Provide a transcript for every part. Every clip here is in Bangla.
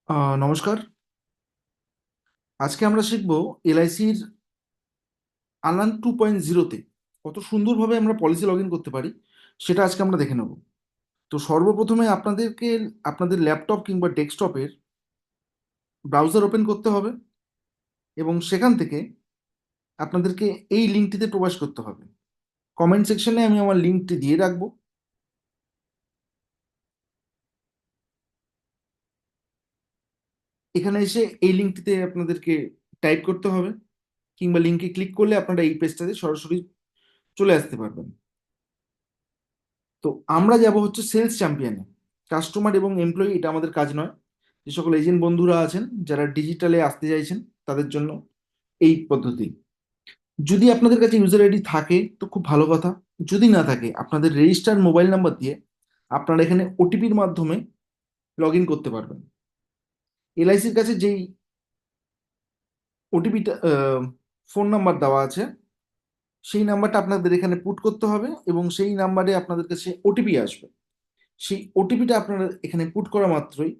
নমস্কার। আজকে আমরা শিখব এলআইসির আলান 2.0-তে কত সুন্দরভাবে আমরা পলিসি লগ ইন করতে পারি সেটা আজকে আমরা দেখে নেব। তো সর্বপ্রথমে আপনাদেরকে আপনাদের ল্যাপটপ কিংবা ডেস্কটপের ব্রাউজার ওপেন করতে হবে এবং সেখান থেকে আপনাদেরকে এই লিঙ্কটিতে প্রবেশ করতে হবে। কমেন্ট সেকশনে আমি আমার লিঙ্কটি দিয়ে রাখবো। এখানে এসে এই লিঙ্কটিতে আপনাদেরকে টাইপ করতে হবে কিংবা লিঙ্কে ক্লিক করলে আপনারা এই পেজটাতে সরাসরি চলে আসতে পারবেন। তো আমরা যাব হচ্ছে সেলস চ্যাম্পিয়নে। কাস্টমার এবং এমপ্লয়ি এটা আমাদের কাজ নয়। যে সকল এজেন্ট বন্ধুরা আছেন যারা ডিজিটালে আসতে চাইছেন তাদের জন্য এই পদ্ধতি। যদি আপনাদের কাছে ইউজার আইডি থাকে তো খুব ভালো কথা, যদি না থাকে আপনাদের রেজিস্টার্ড মোবাইল নাম্বার দিয়ে আপনারা এখানে ওটিপির মাধ্যমে লগ ইন করতে পারবেন। এলআইসির কাছে যেই ওটিপিটা ফোন নাম্বার দেওয়া আছে সেই নাম্বারটা আপনাদের এখানে পুট করতে হবে এবং সেই নাম্বারে আপনাদের কাছে ওটিপি আসবে। সেই ওটিপিটা আপনারা এখানে পুট করা মাত্রই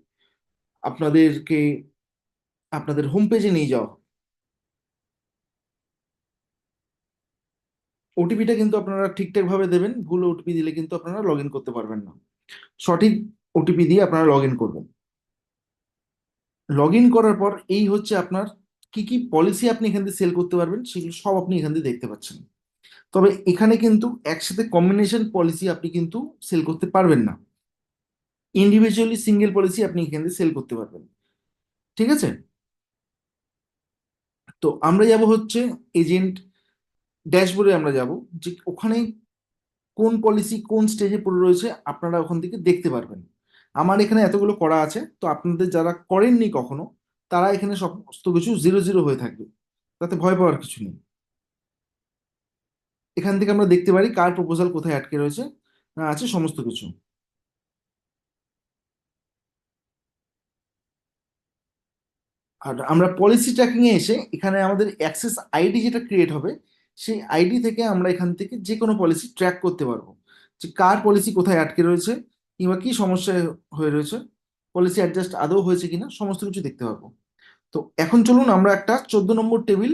আপনাদেরকে আপনাদের হোম পেজে নিয়ে যাওয়া। ওটিপিটা কিন্তু আপনারা ঠিকঠাক ভাবে দেবেন, ভুল ওটিপি দিলে কিন্তু আপনারা লগ ইন করতে পারবেন না। সঠিক ওটিপি দিয়ে আপনারা লগ ইন করবেন। লগ ইন করার পর এই হচ্ছে আপনার কি কি পলিসি আপনি এখান থেকে সেল করতে পারবেন সেগুলো সব আপনি এখান থেকে দেখতে পাচ্ছেন। তবে এখানে কিন্তু একসাথে কম্বিনেশন পলিসি আপনি কিন্তু সেল করতে পারবেন না। ইন্ডিভিজুয়ালি সিঙ্গেল পলিসি আপনি এখান থেকে সেল করতে পারবেন। ঠিক আছে। তো আমরা যাব হচ্ছে এজেন্ট ড্যাশবোর্ডে আমরা যাব, যে ওখানে কোন পলিসি কোন স্টেজে পড়ে রয়েছে আপনারা ওখান থেকে দেখতে পারবেন। আমার এখানে এতগুলো করা আছে, তো আপনাদের যারা করেননি কখনো তারা এখানে সমস্ত কিছু জিরো জিরো হয়ে থাকবে, তাতে ভয় পাওয়ার কিছু নেই। এখান থেকে আমরা দেখতে পারি কার প্রপোজাল কোথায় আটকে রয়েছে না আছে সমস্ত কিছু। আর আমরা পলিসি ট্র্যাকিং এ এসে এখানে আমাদের অ্যাক্সেস আইডি যেটা ক্রিয়েট হবে সেই আইডি থেকে আমরা এখান থেকে যে কোনো পলিসি ট্র্যাক করতে পারবো, যে কার পলিসি কোথায় আটকে রয়েছে কিংবা কি সমস্যায় হয়ে রয়েছে, পলিসি অ্যাডজাস্ট আদৌ হয়েছে কিনা সমস্ত কিছু দেখতে পারবো। তো এখন চলুন আমরা একটা 14 নম্বর টেবিল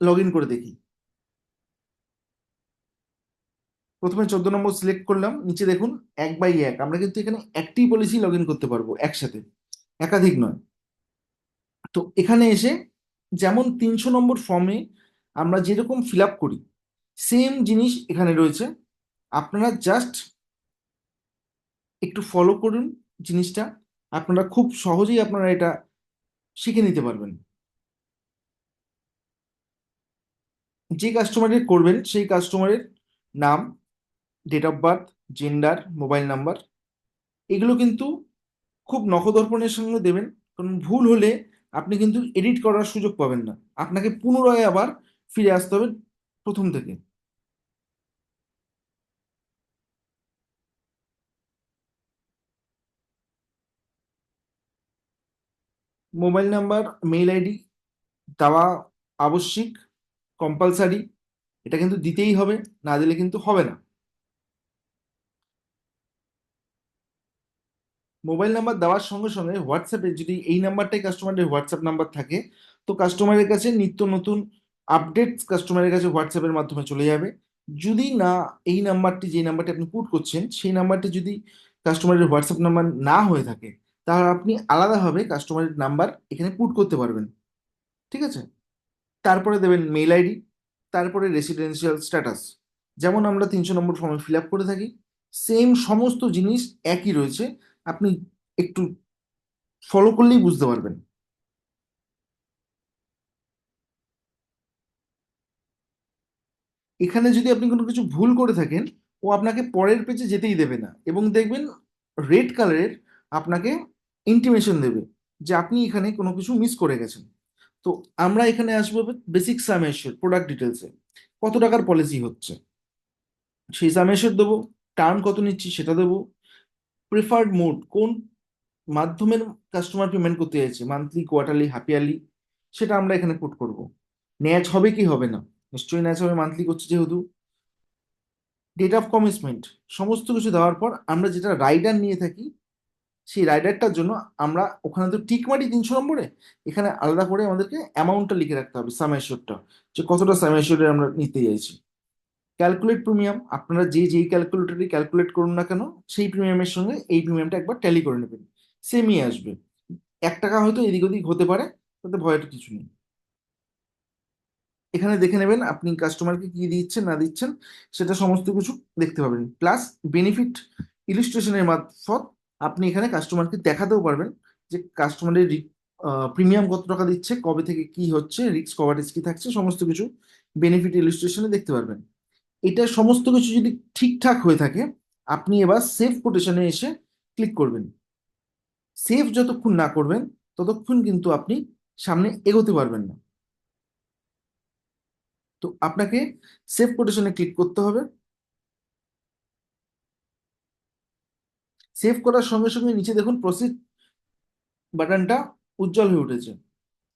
লগ ইন করে দেখি। প্রথমে 14 নম্বর সিলেক্ট করলাম, নিচে দেখুন 1/1 আমরা কিন্তু এখানে একটি পলিসি লগ ইন করতে পারবো একসাথে, একাধিক নয়। তো এখানে এসে যেমন 300 নম্বর ফর্মে আমরা যেরকম ফিল আপ করি সেম জিনিস এখানে রয়েছে। আপনারা জাস্ট একটু ফলো করুন জিনিসটা, আপনারা খুব সহজেই আপনারা এটা শিখে নিতে পারবেন। যে কাস্টমারের করবেন সেই কাস্টমারের নাম, date of birth, gender, mobile number, এগুলো কিন্তু খুব নখদর্পণের সঙ্গে দেবেন, কারণ ভুল হলে আপনি কিন্তু এডিট করার সুযোগ পাবেন না, আপনাকে পুনরায় আবার ফিরে আসতে হবে প্রথম থেকে। মোবাইল নাম্বার, মেইল আইডি দেওয়া আবশ্যিক, কম্পালসারি, এটা কিন্তু দিতেই হবে, না দিলে কিন্তু হবে না। মোবাইল নাম্বার দেওয়ার সঙ্গে সঙ্গে হোয়াটসঅ্যাপে যদি এই নাম্বারটাই কাস্টমারের হোয়াটসঅ্যাপ নাম্বার থাকে তো কাস্টমারের কাছে নিত্য নতুন আপডেট কাস্টমারের কাছে হোয়াটসঅ্যাপের মাধ্যমে চলে যাবে। যদি না, এই নাম্বারটি যে নাম্বারটি আপনি পুট করছেন সেই নাম্বারটি যদি কাস্টমারের হোয়াটসঅ্যাপ নাম্বার না হয়ে থাকে তাহলে আপনি আলাদাভাবে কাস্টমারের নাম্বার এখানে পুট করতে পারবেন। ঠিক আছে। তারপরে দেবেন মেইল আইডি, তারপরে রেসিডেন্সিয়াল স্ট্যাটাস, যেমন আমরা 300 নম্বর ফর্মে ফিল আপ করে থাকি সেম সমস্ত জিনিস একই রয়েছে। আপনি একটু ফলো করলেই বুঝতে পারবেন। এখানে যদি আপনি কোনো কিছু ভুল করে থাকেন ও আপনাকে পরের পেজে যেতেই দেবে না, এবং দেখবেন রেড কালারের আপনাকে ইন্টিমেশন দেবে যে আপনি এখানে কোনো কিছু মিস করে গেছেন। তো আমরা এখানে আসবো বেসিক সামেশন প্রোডাক্ট ডিটেলসে, কত টাকার পলিসি হচ্ছে সেই সামেশন দেবো, টার্ম কত নিচ্ছি সেটা দেবো, প্রেফার্ড মোড কোন মাধ্যমের কাস্টমার পেমেন্ট করতে চাইছে, মান্থলি, কোয়ার্টারলি, হাফ ইয়ারলি, সেটা আমরা এখানে পুট করব। ন্যাচ হবে কি হবে না, নিশ্চয়ই ন্যাচ হবে মান্থলি করছে যেহেতু। ডেট অফ কমিটমেন্ট সমস্ত কিছু দেওয়ার পর আমরা যেটা রাইডার নিয়ে থাকি সেই রাইডারটার জন্য আমরা ওখানে তো টিক মারি 300 নম্বরে, এখানে আলাদা করে আমাদেরকে অ্যামাউন্টটা লিখে রাখতে হবে, সাম অ্যাসিওরটা, যে কতটা সাম অ্যাসিওর আমরা নিতে চাইছি। ক্যালকুলেট প্রিমিয়াম, আপনারা যেই ক্যালকুলেটরই ক্যালকুলেট করুন না কেন, সেই প্রিমিয়ামের সঙ্গে এই প্রিমিয়ামটা একবার ট্যালি করে নেবেন, সেমই আসবে। 1 টাকা হয়তো এদিক ওদিক হতে পারে, তাতে ভয়ের কিছু নেই। এখানে দেখে নেবেন আপনি কাস্টমারকে কি দিচ্ছেন না দিচ্ছেন, সেটা সমস্ত কিছু দেখতে পাবেন। প্লাস বেনিফিট ইলিস্ট্রেশনের মারফত আপনি এখানে কাস্টমারকে দেখাতেও পারবেন যে কাস্টমারের প্রিমিয়াম কত টাকা দিচ্ছে, কবে থেকে কি হচ্ছে, রিস্ক কভারেজ কি থাকছে, সমস্ত কিছু বেনিফিট ইলিস্ট্রেশনে দেখতে পারবেন। এটা সমস্ত কিছু যদি ঠিকঠাক হয়ে থাকে, আপনি এবার সেভ কোটেশনে এসে ক্লিক করবেন। সেভ যতক্ষণ না করবেন ততক্ষণ কিন্তু আপনি সামনে এগোতে পারবেন না। তো আপনাকে সেভ কোটেশনে ক্লিক করতে হবে। সেভ করার সঙ্গে সঙ্গে নিচে দেখুন প্রসিড বাটনটা উজ্জ্বল হয়ে উঠেছে।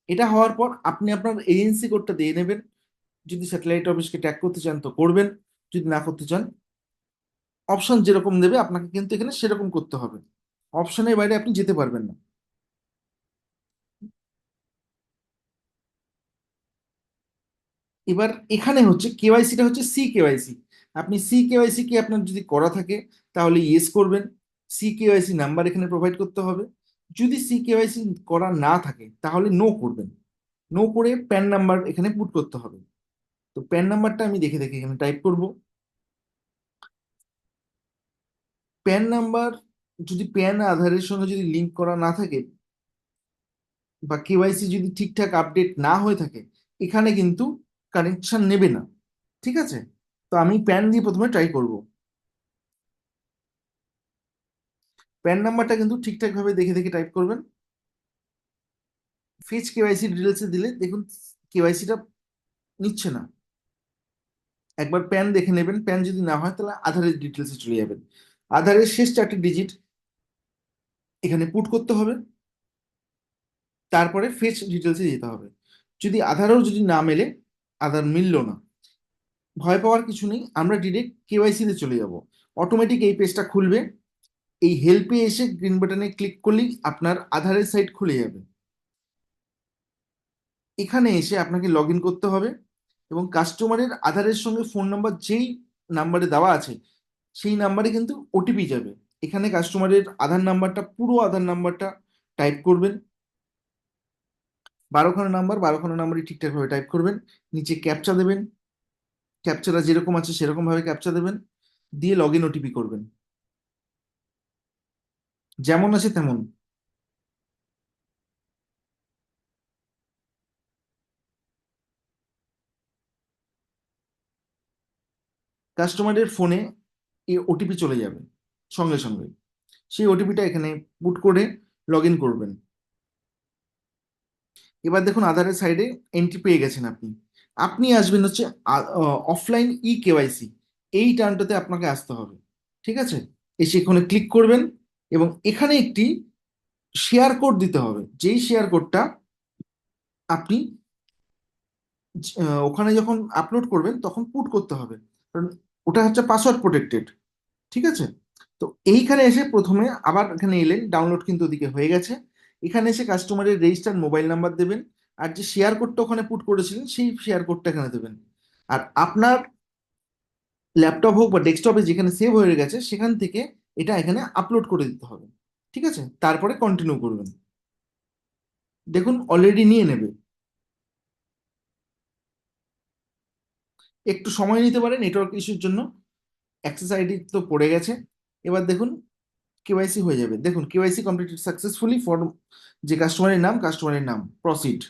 এটা হওয়ার পর আপনি আপনার এজেন্সি কোডটা দিয়ে নেবেন। যদি স্যাটেলাইট অফিসকে ট্যাগ করতে চান তো করবেন, যদি না করতে চান অপশন যেরকম দেবে আপনাকে কিন্তু এখানে সেরকম করতে হবে, অপশনের বাইরে আপনি যেতে পারবেন না। এবার এখানে হচ্ছে কেওয়াইসিটা হচ্ছে সি কেওয়াইসি। আপনি সি কেওয়াইসি কি আপনার যদি করা থাকে তাহলে ইয়েস করবেন, সি কেওয়াইসি নাম্বার এখানে প্রোভাইড করতে হবে। যদি সি কেওয়াইসি করা না থাকে তাহলে নো করবেন, নো করে প্যান নাম্বার এখানে পুট করতে হবে। তো প্যান নাম্বারটা আমি দেখে দেখে এখানে টাইপ করব। প্যান নাম্বার যদি প্যান আধারের সঙ্গে যদি লিঙ্ক করা না থাকে বা কেওয়াইসি যদি ঠিকঠাক আপডেট না হয়ে থাকে, এখানে কিন্তু কানেকশন নেবে না। ঠিক আছে, তো আমি প্যান দিয়ে প্রথমে ট্রাই করব। প্যান নাম্বারটা কিন্তু ঠিকঠাক ভাবে দেখে দেখে টাইপ করবেন। ফেচ কেওয়াইসি ডিটেলসে দিলে দেখুন কেওয়াইসিটা নিচ্ছে না। একবার প্যান দেখে নেবেন, প্যান যদি না হয় তাহলে আধারের ডিটেলসে চলে যাবেন। আধারের শেষ 4টি ডিজিট এখানে পুট করতে হবে, তারপরে ফেচ ডিটেলসে যেতে হবে। যদি আধারও যদি না মেলে, আধার মিললো না, ভয় পাওয়ার কিছু নেই, আমরা ডিরেক্ট কেওয়াইসি তে চলে যাব। অটোমেটিক এই পেজটা খুলবে। এই হেল্পে এসে গ্রিন বাটনে ক্লিক করলেই আপনার আধারের সাইট খুলে যাবে। এখানে এসে আপনাকে লগ ইন করতে হবে এবং কাস্টমারের আধারের সঙ্গে ফোন নাম্বার যেই নাম্বারে দেওয়া আছে সেই নাম্বারে কিন্তু ওটিপি যাবে। এখানে কাস্টমারের আধার নাম্বারটা, পুরো আধার নাম্বারটা টাইপ করবেন। 12খানা নাম্বার, 12খানা নাম্বারই ঠিকঠাকভাবে টাইপ করবেন। নিচে ক্যাপচা দেবেন, ক্যাপচাটা যেরকম আছে সেরকম ভাবে ক্যাপচা দেবেন, দিয়ে লগ ইন ওটিপি করবেন যেমন আছে তেমন। কাস্টমারের ফোনে এই ওটিপি চলে যাবে সঙ্গে সঙ্গে। সেই ওটিপিটা এখানে পুট করে লগ ইন করবেন। এবার দেখুন আধারের সাইডে এন্ট্রি পেয়ে গেছেন আপনি। আপনি আসবেন হচ্ছে অফলাইন ই কেওয়াইসি, এই টার্নটাতে আপনাকে আসতে হবে। ঠিক আছে, এসে এখানে ক্লিক করবেন এবং এখানে একটি শেয়ার কোড দিতে হবে, যেই শেয়ার কোডটা আপনি ওখানে যখন আপলোড করবেন তখন পুট করতে হবে, কারণ ওটা হচ্ছে পাসওয়ার্ড প্রোটেক্টেড। ঠিক আছে, তো এইখানে এসে প্রথমে আবার এখানে এলেন, ডাউনলোড কিন্তু ওদিকে হয়ে গেছে। এখানে এসে কাস্টমারের রেজিস্টার্ড মোবাইল নাম্বার দেবেন, আর যে শেয়ার কোডটা ওখানে পুট করেছিলেন সেই শেয়ার কোডটা এখানে দেবেন। আর আপনার ল্যাপটপ হোক বা ডেস্কটপে যেখানে সেভ হয়ে গেছে সেখান থেকে এটা এখানে আপলোড করে দিতে হবে। ঠিক আছে, তারপরে কন্টিনিউ করবেন। দেখুন অলরেডি নিয়ে নেবে, একটু সময় নিতে পারে নেটওয়ার্ক ইস্যুর জন্য। অ্যাক্সেস আইডি তো পড়ে গেছে। এবার দেখুন কেওয়াইসি হয়ে যাবে। দেখুন কেওয়াইসি কমপ্লিটেড সাকসেসফুলি ফর, যে কাস্টমারের নাম প্রসিড।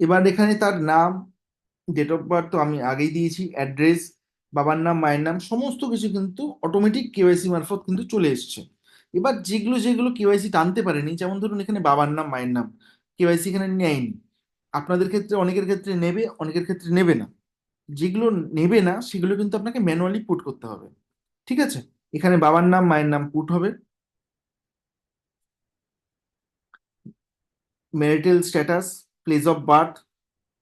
এবার এখানে তার নাম, ডেট অফ বার্থ তো আমি আগেই দিয়েছি, অ্যাড্রেস, বাবার নাম মায়ের নাম সমস্ত কিছু কিন্তু অটোমেটিক কেওয়াইসি মারফত কিন্তু চলে এসছে। এবার যেগুলো যেগুলো কেওয়াইসি টানতে পারেনি, যেমন ধরুন এখানে বাবার নাম মায়ের নাম কেওয়াইসি এখানে নেয়নি। আপনাদের ক্ষেত্রে অনেকের ক্ষেত্রে নেবে, অনেকের ক্ষেত্রে নেবে না। যেগুলো নেবে না সেগুলো কিন্তু আপনাকে ম্যানুয়ালি পুট করতে হবে। ঠিক আছে, এখানে বাবার নাম মায়ের নাম পুট হবে। Marital status, place of birth,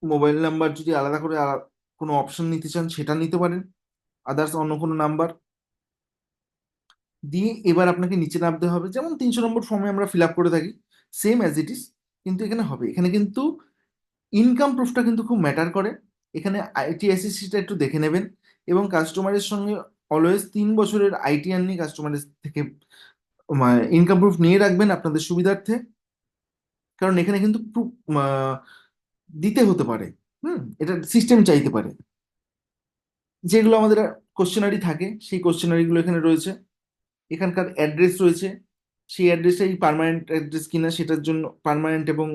mobile number যদি আলাদা করে কোনো অপশন নিতে চান সেটা নিতে পারেন, আদার্স অন্য কোনো নাম্বার। দিয়ে এবার আপনাকে নিচে নামতে হবে, যেমন 300 নম্বর ফর্মে আমরা ফিল আপ করে থাকি, সেম অ্যাজ ইট ইজ। কিন্তু এখানে হবে, এখানে কিন্তু ইনকাম প্রুফটা কিন্তু খুব ম্যাটার করে। এখানে আইটিআইসিসিটা একটু দেখে নেবেন, এবং কাস্টমারের সঙ্গে অলওয়েজ 3 বছরের আইটিআর নিয়ে কাস্টমারের থেকে ইনকাম প্রুফ নিয়ে রাখবেন আপনাদের সুবিধার্থে। কারণ এখানে কিন্তু প্রুফ দিতে হতে পারে, এটা সিস্টেম চাইতে পারে। যেগুলো আমাদের কোশ্চেনারি থাকে, সেই কোশ্চেনারিগুলো এখানে রয়েছে। এখানকার অ্যাড্রেস রয়েছে, সেই অ্যাড্রেসটাই পার্মানেন্ট অ্যাড্রেস কিনা সেটার জন্য, পার্মানেন্ট এবং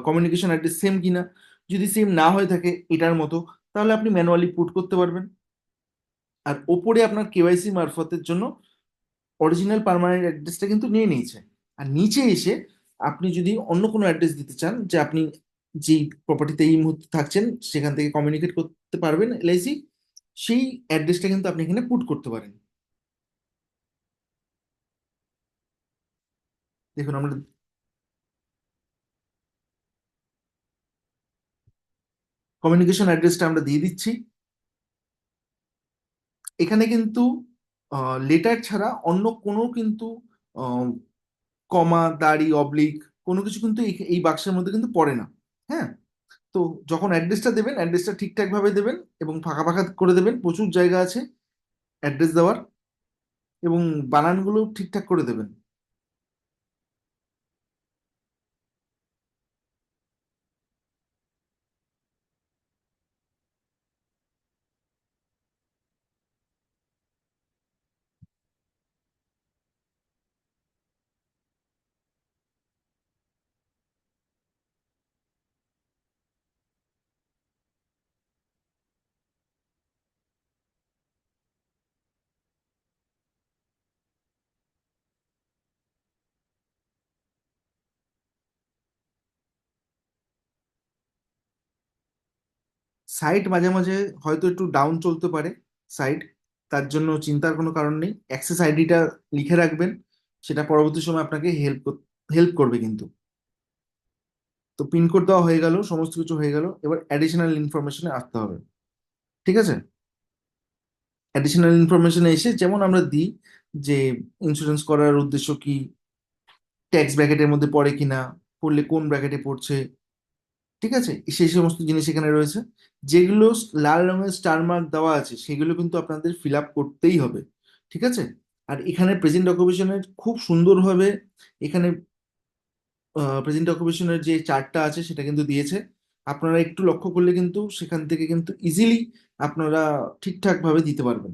কমিউনিকেশন অ্যাড্রেস সেম কিনা। যদি সেম না হয়ে থাকে এটার মতো, তাহলে আপনি ম্যানুয়ালি পুট করতে পারবেন। আর ওপরে আপনার কেওয়াইসি মারফতের জন্য অরিজিনাল পার্মানেন্ট অ্যাড্রেসটা কিন্তু নিয়ে নিয়েছে। আর নিচে এসে আপনি যদি অন্য কোনো অ্যাড্রেস দিতে চান, যে আপনি যেই প্রপার্টিতে এই মুহূর্তে থাকছেন সেখান থেকে কমিউনিকেট করতে পারবেন এলআইসি, সেই অ্যাড্রেসটা কিন্তু আপনি এখানে পুট করতে পারেন। দেখুন আমরা কমিউনিকেশন অ্যাড্রেসটা আমরা দিয়ে দিচ্ছি। এখানে কিন্তু লেটার ছাড়া অন্য কোনো কিন্তু কমা, দাড়ি, অবলিক কোনো কিছু কিন্তু এই বাক্সের মধ্যে কিন্তু পড়ে না। হ্যাঁ, তো যখন অ্যাড্রেসটা দেবেন, অ্যাড্রেসটা ঠিকঠাক ভাবে দেবেন এবং ফাঁকা ফাঁকা করে দেবেন, প্রচুর জায়গা আছে অ্যাড্রেস দেওয়ার, এবং বানানগুলো ঠিকঠাক করে দেবেন। সাইট মাঝে মাঝে হয়তো একটু ডাউন চলতে পারে সাইট, তার জন্য চিন্তার কোনো কারণ নেই। অ্যাক্সেস আইডিটা লিখে রাখবেন, সেটা পরবর্তী সময় আপনাকে হেল্প করবে কিন্তু। তো পিনকোড দেওয়া হয়ে গেল, সমস্ত কিছু হয়ে গেল, এবার অ্যাডিশনাল ইনফরমেশনে আসতে হবে। ঠিক আছে, অ্যাডিশনাল ইনফরমেশনে এসে যেমন আমরা দিই যে ইন্স্যুরেন্স করার উদ্দেশ্য কি, ট্যাক্স ব্র্যাকেটের মধ্যে পড়ে কিনা, পড়লে কোন ব্র্যাকেটে পড়ছে, ঠিক আছে, সেই সমস্ত জিনিস এখানে রয়েছে। যেগুলো লাল রঙের স্টার মার্ক দেওয়া আছে সেগুলো কিন্তু আপনাদের ফিল আপ করতেই হবে। ঠিক আছে, আর এখানে প্রেজেন্ট অকুপেশনের খুব সুন্দরভাবে এখানে প্রেজেন্ট অকুপেশনের যে চার্টটা আছে সেটা কিন্তু দিয়েছে। আপনারা একটু লক্ষ্য করলে কিন্তু সেখান থেকে কিন্তু ইজিলি আপনারা ঠিকঠাক ভাবে দিতে পারবেন।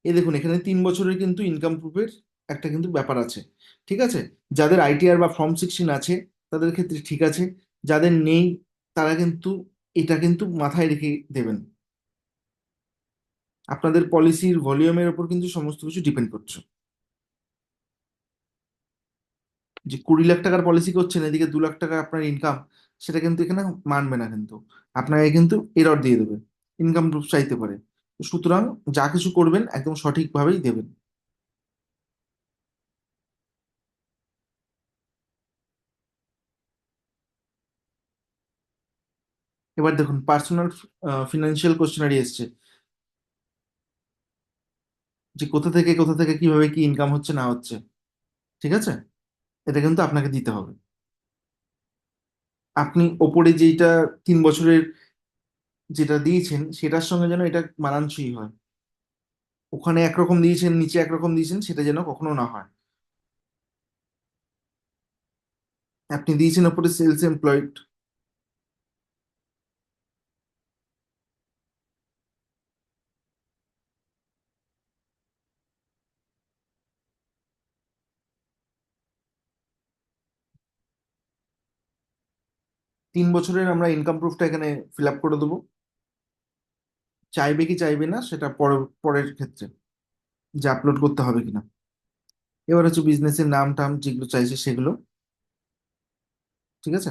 এই দেখুন, এখানে 3 বছরের কিন্তু ইনকাম প্রুফের একটা কিন্তু ব্যাপার আছে। ঠিক আছে, যাদের আইটিআর বা ফর্ম 16 আছে তাদের ক্ষেত্রে ঠিক আছে, যাদের নেই তারা কিন্তু এটা কিন্তু মাথায় রেখে দেবেন। আপনাদের পলিসির ভলিউমের ওপর কিন্তু সমস্ত কিছু ডিপেন্ড করছে। যে 20 লাখ টাকার পলিসি করছেন, এদিকে 2 লাখ টাকা আপনার ইনকাম, সেটা কিন্তু এখানে মানবে না কিন্তু, আপনাকে কিন্তু এরর দিয়ে দেবে, ইনকাম প্রুফ চাইতে পারে। তো সুতরাং যা কিছু করবেন একদম সঠিকভাবেই দেবেন। এবার দেখুন পার্সোনাল ফিনান্সিয়াল কোশ্চেনারি এসছে, যে কোথা থেকে কিভাবে কি ইনকাম হচ্ছে না হচ্ছে। ঠিক আছে, এটা কিন্তু আপনাকে দিতে হবে। আপনি ওপরে যেটা 3 বছরের যেটা দিয়েছেন সেটার সঙ্গে যেন এটা মানানসই হয়। ওখানে একরকম দিয়েছেন, নিচে একরকম দিয়েছেন, সেটা যেন কখনো না হয়। আপনি দিয়েছেন ওপরে সেলস এমপ্লয়েড, 3 বছরের আমরা ইনকাম প্রুফটা এখানে ফিল আপ করে দেবো। চাইবে কি চাইবে না সেটা পরের ক্ষেত্রে, যে আপলোড করতে হবে কিনা। এবার হচ্ছে বিজনেসের নাম টাম যেগুলো চাইছে সেগুলো। ঠিক আছে,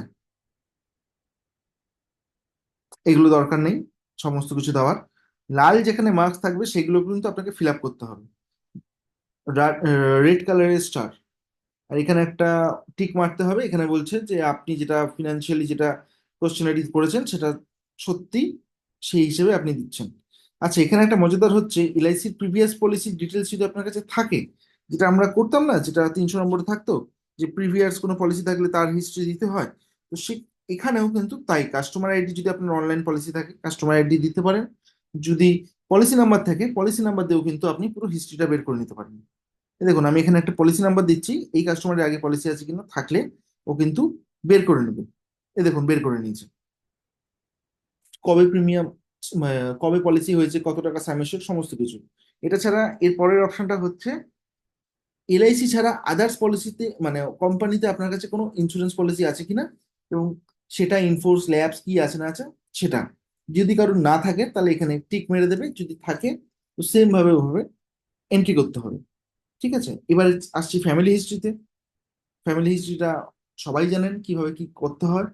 এগুলো দরকার নেই সমস্ত কিছু দেওয়ার। লাল যেখানে মার্কস থাকবে সেগুলো কিন্তু আপনাকে ফিল আপ করতে হবে, রেড কালারের স্টার। আর এখানে একটা টিক মারতে হবে, এখানে বলছে যে আপনি যেটা ফিনান্সিয়ালি যেটা কোশ্চেনারি করেছেন সেটা সত্যি, সেই হিসেবে আপনি দিচ্ছেন। আচ্ছা, এখানে একটা মজাদার হচ্ছে এলআইসির প্রিভিয়াস পলিসির ডিটেলস যদি আপনার কাছে থাকে, যেটা আমরা করতাম না, যেটা 300 নম্বরে থাকতো, যে প্রিভিয়াস কোনো পলিসি থাকলে তার হিস্ট্রি দিতে হয়। তো সে এখানেও কিন্তু তাই, কাস্টমার আইডি যদি আপনার অনলাইন পলিসি থাকে কাস্টমার আইডি দিতে পারেন, যদি পলিসি নাম্বার থাকে পলিসি নাম্বার দিয়েও কিন্তু আপনি পুরো হিস্ট্রিটা বের করে নিতে পারেন। এই দেখুন, আমি এখানে একটা পলিসি নাম্বার দিচ্ছি, এই কাস্টমারের আগে পলিসি আছে কিনা, থাকলে ও কিন্তু বের করে নেবে। এই দেখুন, বের করে নিয়েছে। কবে প্রিমিয়াম, কবে পলিসি হয়েছে, কত টাকা সামেশন, সমস্ত কিছু। এটা ছাড়া এর পরের অপশনটা হচ্ছে এলআইসি ছাড়া আদার্স পলিসিতে, মানে কোম্পানিতে আপনার কাছে কোনো ইন্স্যুরেন্স পলিসি আছে কিনা, এবং সেটা ইনফোর্স ল্যাবস কি আছে না আছে সেটা। যদি কারোর না থাকে তাহলে এখানে টিক মেরে দেবে, যদি থাকে তো সেম ভাবে ওভাবে এন্ট্রি করতে হবে। ঠিক আছে, এবার আসছি ফ্যামিলি হিস্ট্রিতে। ফ্যামিলি হিস্ট্রিটা সবাই জানেন কিভাবে কি করতে হয়।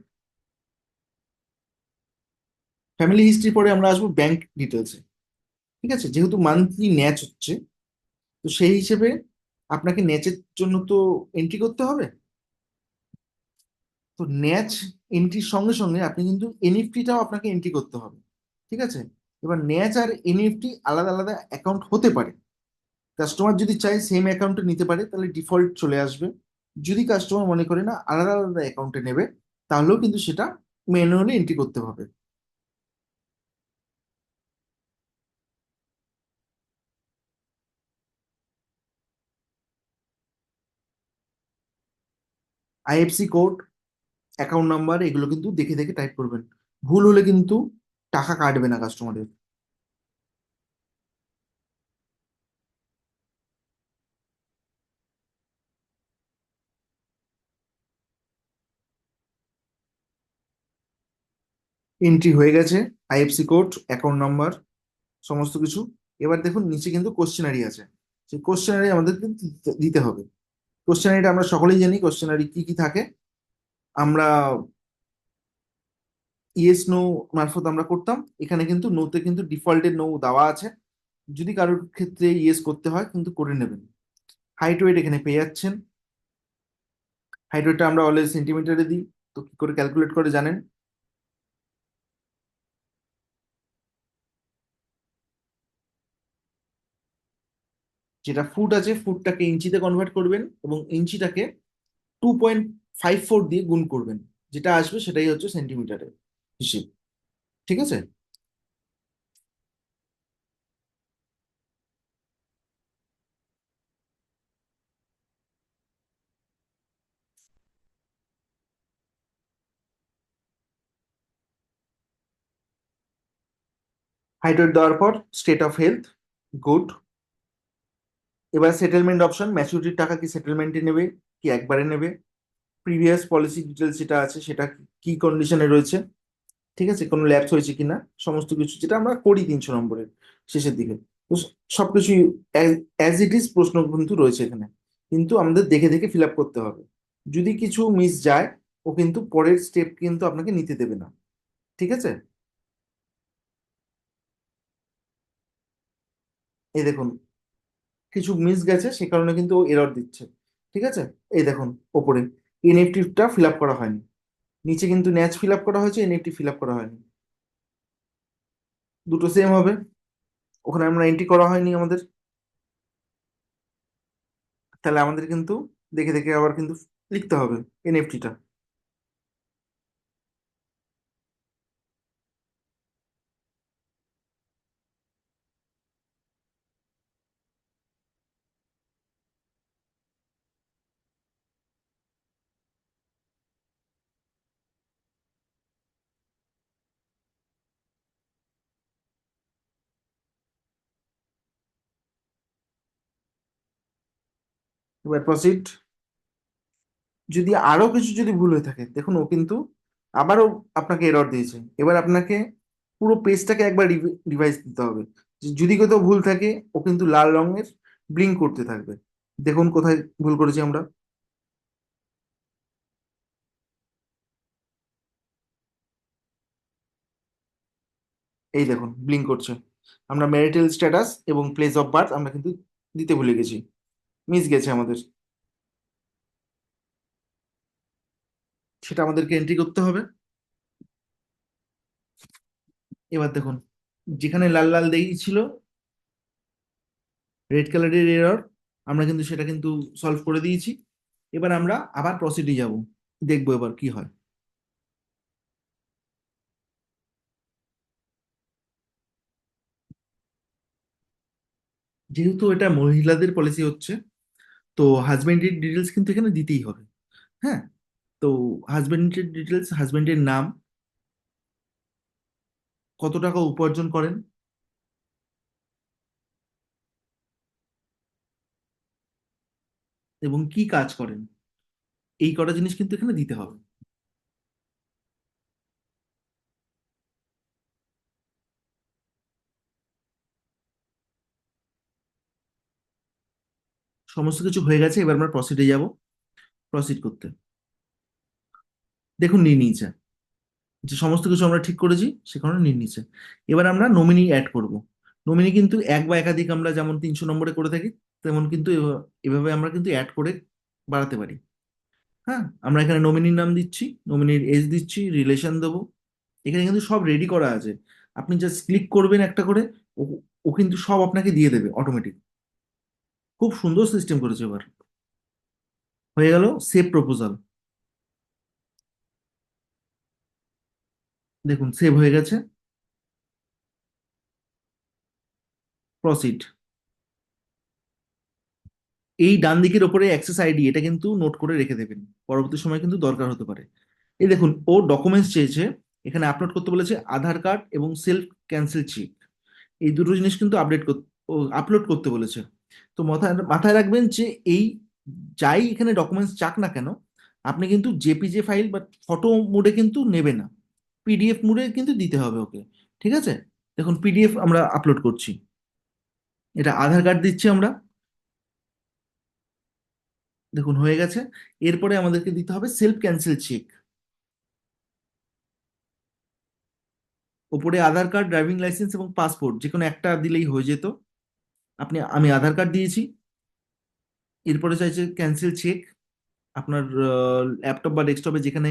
ফ্যামিলি হিস্ট্রি পরে আমরা আসবো ব্যাংক ডিটেলসে। ঠিক আছে, যেহেতু মান্থলি ন্যাচ হচ্ছে, তো সেই হিসেবে আপনাকে ন্যাচের জন্য তো এন্ট্রি করতে হবে। তো ন্যাচ এন্ট্রির সঙ্গে সঙ্গে আপনি কিন্তু এনইএফটিটাও আপনাকে এন্ট্রি করতে হবে। ঠিক আছে, এবার ন্যাচ আর এনইএফটি আলাদা আলাদা অ্যাকাউন্ট হতে পারে। কাস্টমার যদি চায় সেম অ্যাকাউন্টে নিতে পারে, তাহলে ডিফল্ট চলে আসবে। যদি কাস্টমার মনে করে না আলাদা আলাদা অ্যাকাউন্টে নেবে, তাহলেও কিন্তু সেটা ম্যানুয়ালি এন্ট্রি করতে হবে। আইএফসি কোড, অ্যাকাউন্ট নাম্বার, এগুলো কিন্তু দেখে দেখে টাইপ করবেন। ভুল হলে কিন্তু টাকা কাটবে না কাস্টমারের। এন্ট্রি হয়ে গেছে, আইএফসি কোড, অ্যাকাউন্ট নাম্বার, সমস্ত কিছু। এবার দেখুন নিচে কিন্তু কোশ্চেনারি আছে, সেই কোশ্চেনারি আমাদের কিন্তু দিতে হবে। কোশ্চেনারিটা আমরা সকলেই জানি কোশ্চেনারি কি কি থাকে। আমরা ইয়েস নো মারফত আমরা করতাম, এখানে কিন্তু নোতে কিন্তু ডিফল্টের নো দেওয়া আছে। যদি কারোর ক্ষেত্রে ইয়েস করতে হয় কিন্তু করে নেবেন। হাইট ওয়েট এখানে পেয়ে যাচ্ছেন। হাইট ওয়েটটা আমরা অলওয়েজ সেন্টিমিটারে দিই, তো কি করে ক্যালকুলেট করে জানেন। যেটা ফুট আছে ফুটটাকে ইঞ্চিতে কনভার্ট করবেন, এবং ইঞ্চিটাকে 2.54 দিয়ে গুণ করবেন, যেটা আসবে সেটাই হচ্ছে সেন্টিমিটারের হিসেব। ঠিক আছে, হাইট ওয়েট দেওয়ার পর স্টেট অফ হেলথ গুড। এবার সেটেলমেন্ট অপশন, ম্যাচুরিটির টাকা কি সেটেলমেন্টে নেবে কি একবারে নেবে, প্রিভিয়াস পলিসি ডিটেলস যেটা আছে সেটা কি কন্ডিশনে রয়েছে, ঠিক আছে, কোনো ল্যাপস হয়েছে কিনা, সমস্ত কিছু যেটা আমরা করি 300 নম্বরের শেষের দিকে। তো সবকিছু অ্যাজ ইট ইজ প্রশ্ন কিন্তু রয়েছে এখানে, কিন্তু আমাদের দেখে দেখে ফিল আপ করতে হবে। যদি কিছু মিস যায়, ও কিন্তু পরের স্টেপ কিন্তু আপনাকে নিতে দেবে না। ঠিক আছে, এই দেখুন কিছু মিস গেছে, সে কারণে কিন্তু ও এরর দিচ্ছে। ঠিক আছে, এই দেখুন ওপরে এনএফটিটা ফিল আপ করা হয়নি, নিচে কিন্তু ন্যাচ ফিল আপ করা হয়েছে, এনএফটি ফিল আপ করা হয়নি। দুটো সেম হবে, ওখানে আমরা এন্ট্রি করা হয়নি আমাদের, তাহলে আমাদের কিন্তু দেখে দেখে আবার কিন্তু লিখতে হবে এনএফটিটা। এবার প্রসিড। যদি আরো কিছু যদি ভুল হয়ে থাকে, দেখুন ও কিন্তু আবারও আপনাকে এরর দিয়েছে। এবার আপনাকে পুরো পেজটাকে একবার রিভাইজ দিতে হবে। যদি কোথাও ভুল থাকে, ও কিন্তু লাল রঙের ব্লিঙ্ক করতে থাকবে। দেখুন কোথায় ভুল করেছি আমরা, এই দেখুন ব্লিঙ্ক করছে। আমরা ম্যারিটাল স্ট্যাটাস এবং প্লেস অফ বার্থ আমরা কিন্তু দিতে ভুলে গেছি, মিস গেছে আমাদের, সেটা আমাদেরকে এন্ট্রি করতে হবে। এবার দেখুন যেখানে লাল লাল দেখিয়েছিল রেড কালারের এরর, আমরা কিন্তু সেটা কিন্তু সলভ করে দিয়েছি। এবার আমরা আবার প্রসিডে যাব, দেখবো এবার কি হয়। যেহেতু এটা মহিলাদের পলিসি হচ্ছে, তো হাজবেন্ডের ডিটেলস কিন্তু এখানে দিতেই হবে। হ্যাঁ, তো হাজবেন্ডের ডিটেলস, হাজবেন্ডের নাম, কত টাকা উপার্জন করেন, এবং কি কাজ করেন, এই কটা জিনিস কিন্তু এখানে দিতে হবে। সমস্ত কিছু হয়ে গেছে, এবার আমরা প্রসিডে যাব, প্রসিড করতে। দেখুন নিয়ে নিয়েছে, যে সমস্ত কিছু আমরা ঠিক করেছি সে কারণে নিয়ে নিয়েছে। এবার আমরা নমিনি অ্যাড করব। নমিনি কিন্তু এক বা একাধিক আমরা যেমন 300 নম্বরে করে থাকি, তেমন কিন্তু এভাবে আমরা কিন্তু অ্যাড করে বাড়াতে পারি। হ্যাঁ, আমরা এখানে নমিনির নাম দিচ্ছি, নমিনির এজ দিচ্ছি, রিলেশন দেবো। এখানে কিন্তু সব রেডি করা আছে, আপনি জাস্ট ক্লিক করবেন একটা করে, ও ও কিন্তু সব আপনাকে দিয়ে দেবে অটোমেটিক। খুব সুন্দর সিস্টেম করেছে এবার। হয়ে গেল সেভ প্রপোজাল। দেখুন সেভ হয়ে গেছে। প্রসিড। এই ডান দিকের ওপরে অ্যাক্সেস আইডি, এটা কিন্তু নোট করে রেখে দেবেন, পরবর্তী সময় কিন্তু দরকার হতে পারে। এই দেখুন ও ডকুমেন্টস চেয়েছে, এখানে আপলোড করতে বলেছে আধার কার্ড এবং সেলফ ক্যান্সেল চেক। এই দুটো জিনিস কিন্তু আপলোড করতে বলেছে। তো মাথায় মাথায় রাখবেন যে এই যাই এখানে ডকুমেন্টস চাক না কেন, আপনি কিন্তু জেপিজে ফাইল বা ফটো মোডে কিন্তু নেবে না, পিডিএফ মোডে কিন্তু দিতে হবে ওকে। ঠিক আছে, দেখুন পিডিএফ আমরা আপলোড করছি, এটা আধার কার্ড দিচ্ছি আমরা। দেখুন হয়ে গেছে। এরপরে আমাদেরকে দিতে হবে সেলফ ক্যান্সেল চেক। ওপরে আধার কার্ড, ড্রাইভিং লাইসেন্স এবং পাসপোর্ট যে কোনো একটা দিলেই হয়ে যেত। আমি আধার কার্ড দিয়েছি। এরপরে চাইছে ক্যান্সেল চেক। আপনার ল্যাপটপ বা ডেস্কটপে যেখানে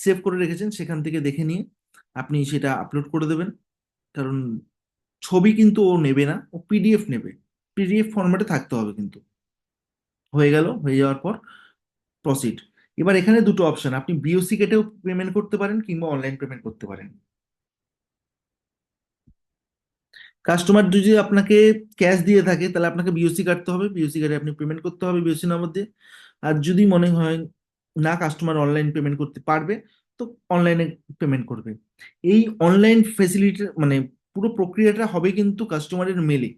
সেভ করে রেখেছেন সেখান থেকে দেখে নিয়ে আপনি সেটা আপলোড করে দেবেন। কারণ ছবি কিন্তু ও নেবে না, ও পিডিএফ নেবে, পিডিএফ ফরম্যাটে থাকতে হবে কিন্তু। হয়ে গেল, হয়ে যাওয়ার পর প্রসিড। এবার এখানে দুটো অপশন, আপনি বিওসি কেটেও পেমেন্ট করতে পারেন কিংবা অনলাইন পেমেন্ট করতে পারেন। কাস্টমার যদি আপনাকে ক্যাশ দিয়ে থাকে তাহলে আপনাকে বিওসি কাটতে হবে, বিওসি কাটে আপনি পেমেন্ট করতে হবে বিওসি নাম্বার দিয়ে। আর যদি মনে হয় না কাস্টমার অনলাইন পেমেন্ট করতে পারবে, তো অনলাইনে পেমেন্ট করবে। এই অনলাইন ফেসিলিটি মানে পুরো প্রক্রিয়াটা হবে কিন্তু কাস্টমারের মেলে।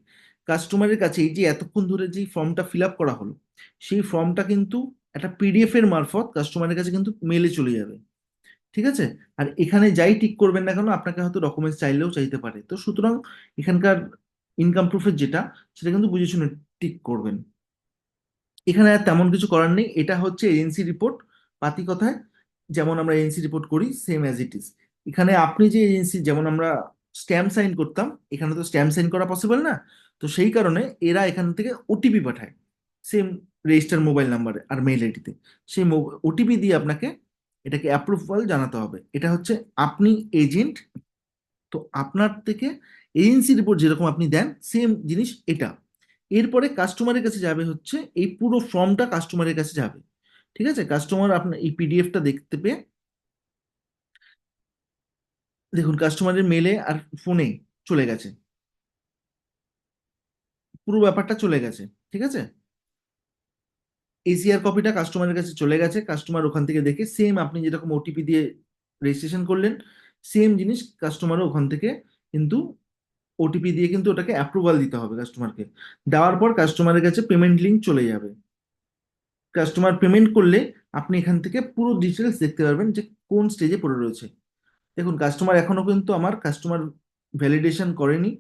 কাস্টমারের কাছে এই যে এতক্ষণ ধরে যে ফর্মটা ফিল আপ করা হলো, সেই ফর্মটা কিন্তু একটা পিডিএফ এর মারফত কাস্টমারের কাছে কিন্তু মেলে চলে যাবে। ঠিক আছে, আর এখানে যাই টিক করবেন না কেন আপনাকে হয়তো ডকুমেন্টস চাইলেও চাইতে পারে, তো সুতরাং এখানকার ইনকাম প্রুফের যেটা, সেটা কিন্তু বুঝে শুনে টিক করবেন। এখানে আর তেমন কিছু করার নেই, এটা হচ্ছে এজেন্সি রিপোর্ট। পাতি কথায় যেমন আমরা এজেন্সি রিপোর্ট করি সেম অ্যাজ ইট ইজ। এখানে আপনি যে এজেন্সি, যেমন আমরা স্ট্যাম্প সাইন করতাম, এখানে তো স্ট্যাম্প সাইন করা পসিবল না। তো সেই কারণে এরা এখান থেকে ওটিপি পাঠায়, সেম রেজিস্টার মোবাইল নাম্বারে আর মেইল আইডিতে। সেই ওটিপি দিয়ে আপনাকে এটাকে অ্যাপ্রুভাল জানাতে হবে। এটা হচ্ছে আপনি এজেন্ট, তো আপনার থেকে এজেন্সি রিপোর্ট যেরকম আপনি দেন সেম জিনিস এটা। এরপরে কাস্টমারের কাছে যাবে হচ্ছে এই পুরো ফর্মটা কাস্টমারের কাছে যাবে। ঠিক আছে, কাস্টমার আপনার এই পিডিএফটা দেখতে পেয়ে, দেখুন কাস্টমারের মেলে আর ফোনে চলে গেছে, পুরো ব্যাপারটা চলে গেছে। ঠিক আছে, এসিআর কপিটা কাস্টমারের কাছে চলে গেছে, কাস্টমার ওখান থেকে দেখে সেম আপনি যেরকম ওটিপি দিয়ে রেজিস্ট্রেশন করলেন, সেম জিনিস কাস্টমারও ওখান থেকে কিন্তু ওটিপি দিয়ে কিন্তু ওটাকে অ্যাপ্রুভাল দিতে হবে কাস্টমারকে। দেওয়ার পর কাস্টমারের কাছে পেমেন্ট লিঙ্ক চলে যাবে। কাস্টমার পেমেন্ট করলে আপনি এখান থেকে পুরো ডিটেলস দেখতে পারবেন যে কোন স্টেজে পড়ে রয়েছে। দেখুন কাস্টমার এখনো কিন্তু আমার কাস্টমার ভ্যালিডেশন করেনি,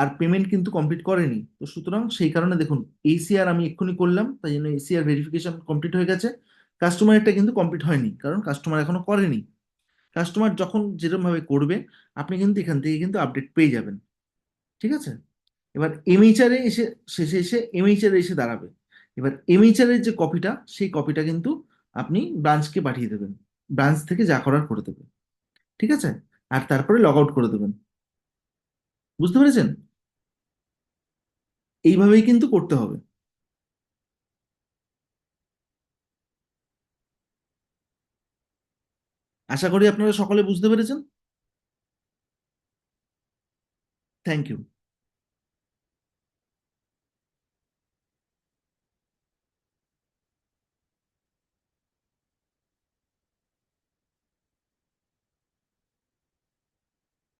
আর পেমেন্ট কিন্তু কমপ্লিট করেনি, তো সুতরাং সেই কারণে দেখুন এসিআর আমি এক্ষুনি করলাম, তাই জন্য এসিআর ভেরিফিকেশন কমপ্লিট হয়ে গেছে। কাস্টমারটা কিন্তু কমপ্লিট হয়নি কারণ কাস্টমার এখনো করেনি। কাস্টমার যখন যেরকম ভাবে করবে আপনি কিন্তু এখান থেকে কিন্তু আপডেট পেয়ে যাবেন। ঠিক আছে, এবার এমএইচআর এ এসে, শেষে এসে এমএইচআর এ এসে দাঁড়াবে। এবার এমএইচআর এর যে কপিটা, সেই কপিটা কিন্তু আপনি ব্রাঞ্চকে পাঠিয়ে দেবেন, ব্রাঞ্চ থেকে যা করার করে দেবে। ঠিক আছে, আর তারপরে লগ আউট করে দেবেন। বুঝতে পেরেছেন? এইভাবেই কিন্তু করতে হবে। আশা করি আপনারা সকলে বুঝতে পেরেছেন। Thank you.